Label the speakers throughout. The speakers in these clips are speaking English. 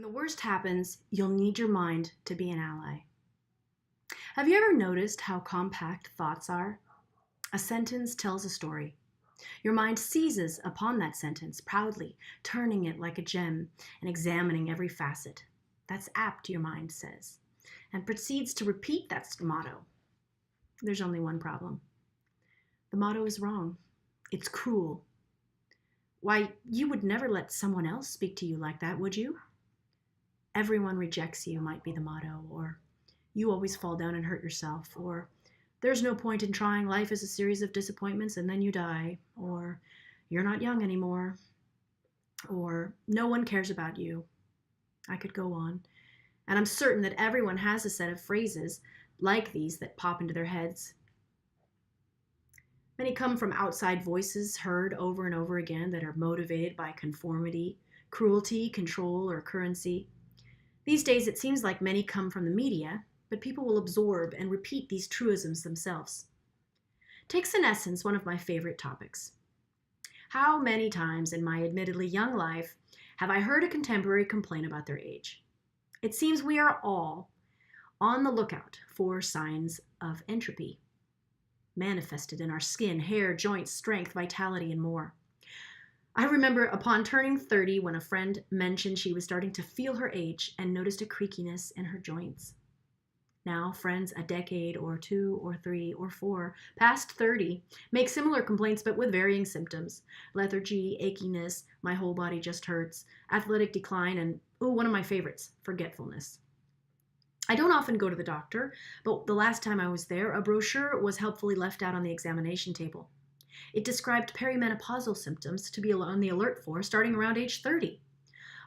Speaker 1: When the worst happens, you'll need your mind to be an ally. Have you ever noticed how compact thoughts are? A sentence tells a story. Your mind seizes upon that sentence proudly, turning it like a gem and examining every facet. That's apt, your mind says, and proceeds to repeat that motto. There's only one problem. The motto is wrong. It's cruel. Why, you would never let someone else speak to you like that, would you? Everyone rejects you might be the motto, or you always fall down and hurt yourself, or there's no point in trying, life is a series of disappointments and then you die, or you're not young anymore, or no one cares about you. I could go on. And I'm certain that everyone has a set of phrases like these that pop into their heads. Many come from outside voices heard over and over again that are motivated by conformity, cruelty, control, or currency. These days, it seems like many come from the media, but people will absorb and repeat these truisms themselves. Take senescence, one of my favorite topics. How many times in my admittedly young life have I heard a contemporary complain about their age? It seems we are all on the lookout for signs of entropy, manifested in our skin, hair, joints, strength, vitality, and more. I remember upon turning 30 when a friend mentioned she was starting to feel her age and noticed a creakiness in her joints. Now, friends a decade or two or three or four past 30 make similar complaints but with varying symptoms. Lethargy, achiness, my whole body just hurts, athletic decline, and, one of my favorites, forgetfulness. I don't often go to the doctor, but the last time I was there, a brochure was helpfully left out on the examination table. It described perimenopausal symptoms to be on the alert for starting around age 30.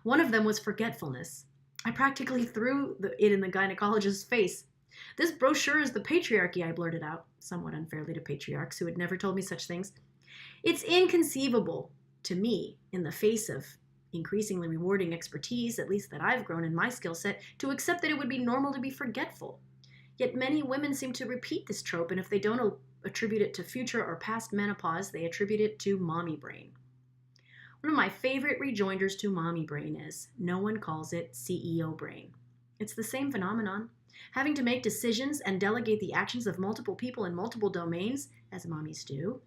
Speaker 1: One of them was forgetfulness. I practically threw it in the gynecologist's face. "This brochure is the patriarchy," I blurted out, somewhat unfairly to patriarchs who had never told me such things. It's inconceivable to me, in the face of increasingly rewarding expertise, at least that I've grown in my skill set, to accept that it would be normal to be forgetful. Yet many women seem to repeat this trope, and if they don't attribute it to future or past menopause, they attribute it to mommy brain. One of my favorite rejoinders to mommy brain is, no one calls it CEO brain. It's the same phenomenon. Having to make decisions and delegate the actions of multiple people in multiple domains, as mommies do,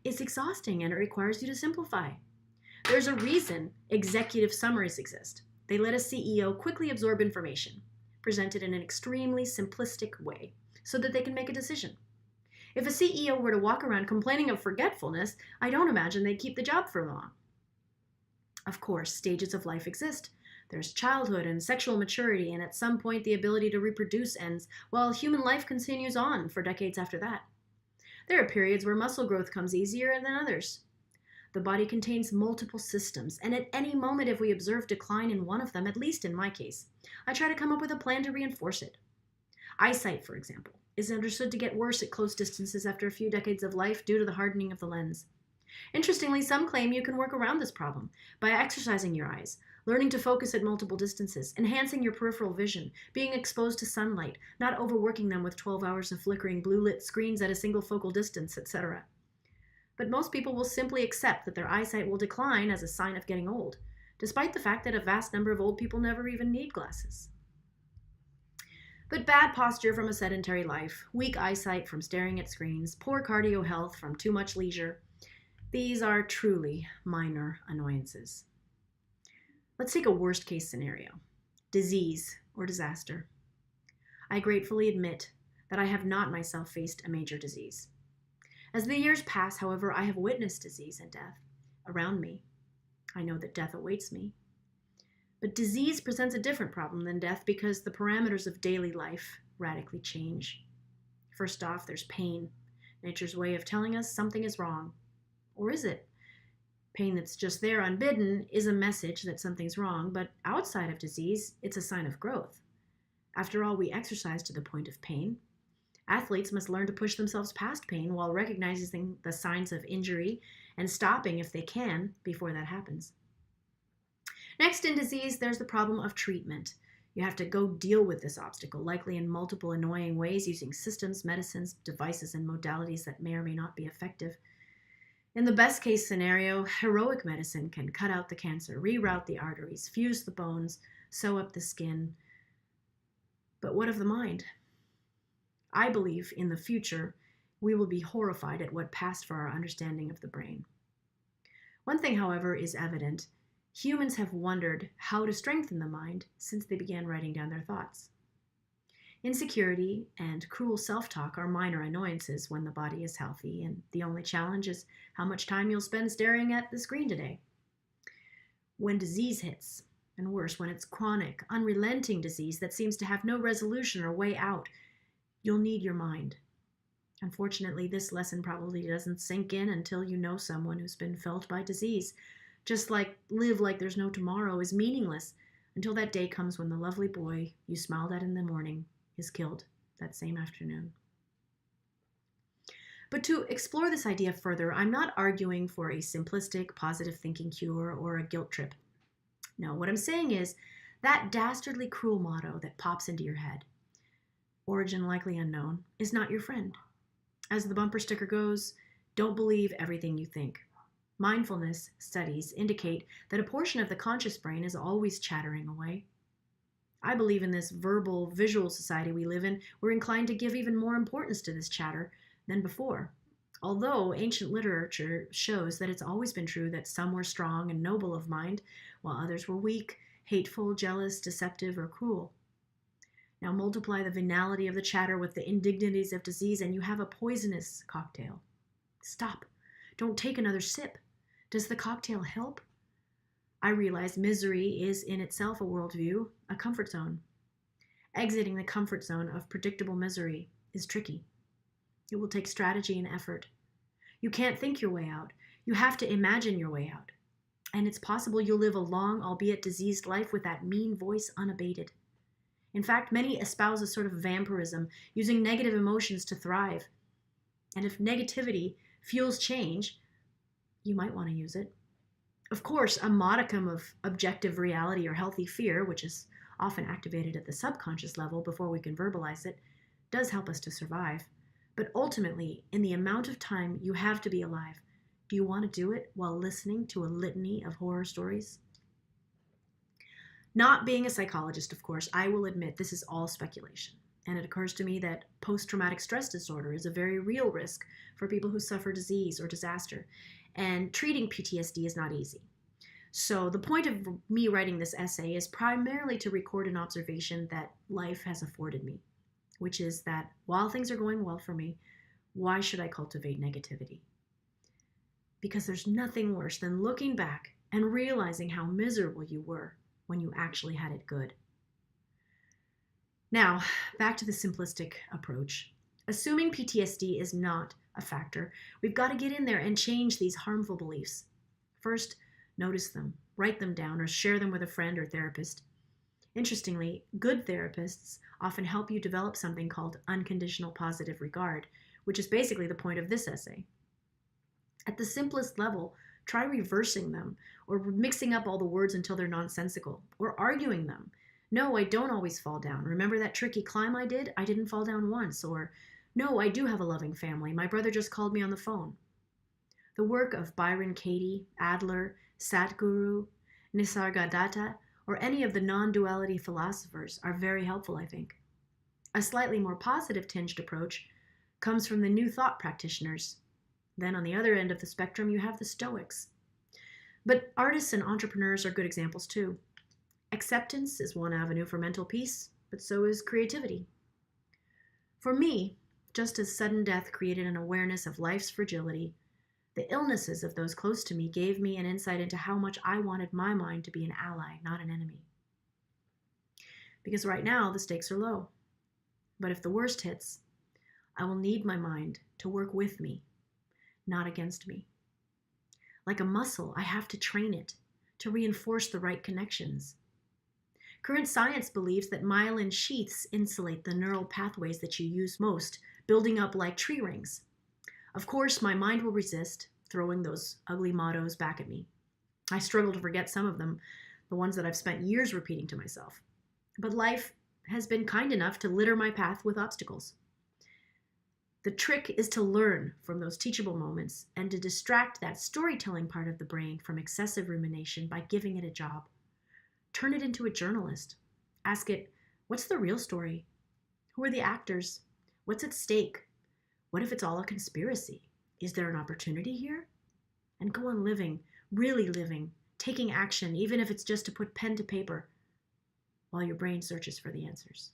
Speaker 1: is exhausting and it requires you to simplify. There's a reason executive summaries exist. They let a CEO quickly absorb information, presented in an extremely simplistic way, so that they can make a decision. If a CEO were to walk around complaining of forgetfulness, I don't imagine they'd keep the job for long. Of course, stages of life exist. There's childhood and sexual maturity, and at some point the ability to reproduce ends, while human life continues on for decades after that. There are periods where muscle growth comes easier than others. The body contains multiple systems, and at any moment if we observe decline in one of them, at least in my case, I try to come up with a plan to reinforce it. Eyesight, for example, is understood to get worse at close distances after a few decades of life due to the hardening of the lens. Interestingly, some claim you can work around this problem by exercising your eyes, learning to focus at multiple distances, enhancing your peripheral vision, being exposed to sunlight, not overworking them with 12 hours of flickering blue-lit screens at a single focal distance, etc. But most people will simply accept that their eyesight will decline as a sign of getting old, despite the fact that a vast number of old people never even need glasses. But bad posture from a sedentary life, weak eyesight from staring at screens, poor cardio health from too much leisure, these are truly minor annoyances. Let's take a worst-case scenario, disease or disaster. I gratefully admit that I have not myself faced a major disease. As the years pass, however, I have witnessed disease and death around me. I know that death awaits me. But disease presents a different problem than death because the parameters of daily life radically change. First off, there's pain, nature's way of telling us something is wrong. Or is it? Pain that's just there unbidden is a message that something's wrong, but outside of disease, it's a sign of growth. After all, we exercise to the point of pain. Athletes must learn to push themselves past pain while recognizing the signs of injury and stopping, if they can, before that happens. Next, in disease, there's the problem of treatment. You have to go deal with this obstacle, likely in multiple annoying ways, using systems, medicines, devices, and modalities that may or may not be effective. In the best case scenario, heroic medicine can cut out the cancer, reroute the arteries, fuse the bones, sew up the skin. But what of the mind? I believe in the future, we will be horrified at what passed for our understanding of the brain. One thing, however, is evident. Humans have wondered how to strengthen the mind since they began writing down their thoughts. Insecurity and cruel self-talk are minor annoyances when the body is healthy, and the only challenge is how much time you'll spend staring at the screen today. When disease hits, and worse, when it's chronic, unrelenting disease that seems to have no resolution or way out, you'll need your mind. Unfortunately, this lesson probably doesn't sink in until you know someone who's been felled by disease. Just like live like there's no tomorrow is meaningless until that day comes when the lovely boy you smiled at in the morning is killed that same afternoon. But to explore this idea further, I'm not arguing for a simplistic positive thinking cure or a guilt trip. No, what I'm saying is that dastardly cruel motto that pops into your head, origin likely unknown, is not your friend. As the bumper sticker goes, don't believe everything you think. Mindfulness studies indicate that a portion of the conscious brain is always chattering away. I believe in this verbal, visual society we live in, we're inclined to give even more importance to this chatter than before. Although ancient literature shows that it's always been true that some were strong and noble of mind, while others were weak, hateful, jealous, deceptive, or cruel. Now multiply the venality of the chatter with the indignities of disease, and you have a poisonous cocktail. Stop. Don't take another sip. Does the cocktail help? I realize misery is in itself a worldview, a comfort zone. Exiting the comfort zone of predictable misery is tricky. It will take strategy and effort. You can't think your way out. You have to imagine your way out. And it's possible you'll live a long, albeit diseased life with that mean voice unabated. In fact, many espouse a sort of vampirism, using negative emotions to thrive. And if negativity fuels change, you might want to use it. Of course, a modicum of objective reality or healthy fear, which is often activated at the subconscious level before we can verbalize it, does help us to survive. But ultimately, in the amount of time you have to be alive, do you want to do it while listening to a litany of horror stories? Not being a psychologist, of course, I will admit this is all speculation. And it occurs to me that post-traumatic stress disorder is a very real risk for people who suffer disease or disaster. And treating PTSD is not easy. So the point of me writing this essay is primarily to record an observation that life has afforded me, which is that while things are going well for me, why should I cultivate negativity? Because there's nothing worse than looking back and realizing how miserable you were when you actually had it good. Now, back to the simplistic approach. Assuming PTSD is not a factor, we've got to get in there and change these harmful beliefs. First, notice them, write them down, or share them with a friend or therapist. Interestingly, good therapists often help you develop something called unconditional positive regard, which is basically the point of this essay. At the simplest level, try reversing them, or mixing up all the words until they're nonsensical, or arguing them. No, I don't always fall down. Remember that tricky climb I did? I didn't fall down once. Or, no, I do have a loving family. My brother just called me on the phone. The work of Byron Katie, Adler, Satguru, Nisargadatta, or any of the non-duality philosophers are very helpful, I think. A slightly more positive tinged approach comes from the New Thought practitioners. Then on the other end of the spectrum, you have the Stoics. But artists and entrepreneurs are good examples too. Acceptance is one avenue for mental peace, but so is creativity. For me, just as sudden death created an awareness of life's fragility, the illnesses of those close to me gave me an insight into how much I wanted my mind to be an ally, not an enemy. Because right now, the stakes are low. But if the worst hits, I will need my mind to work with me, not against me. Like a muscle, I have to train it to reinforce the right connections. Current science believes that myelin sheaths insulate the neural pathways that you use most, building up like tree rings. Of course, my mind will resist, throwing those ugly mottos back at me. I struggle to forget some of them, the ones that I've spent years repeating to myself. But life has been kind enough to litter my path with obstacles. The trick is to learn from those teachable moments and to distract that storytelling part of the brain from excessive rumination by giving it a job. Turn it into a journalist. Ask it, what's the real story? Who are the actors? What's at stake? What if it's all a conspiracy? Is there an opportunity here? And go on living, really living, taking action, even if it's just to put pen to paper while your brain searches for the answers.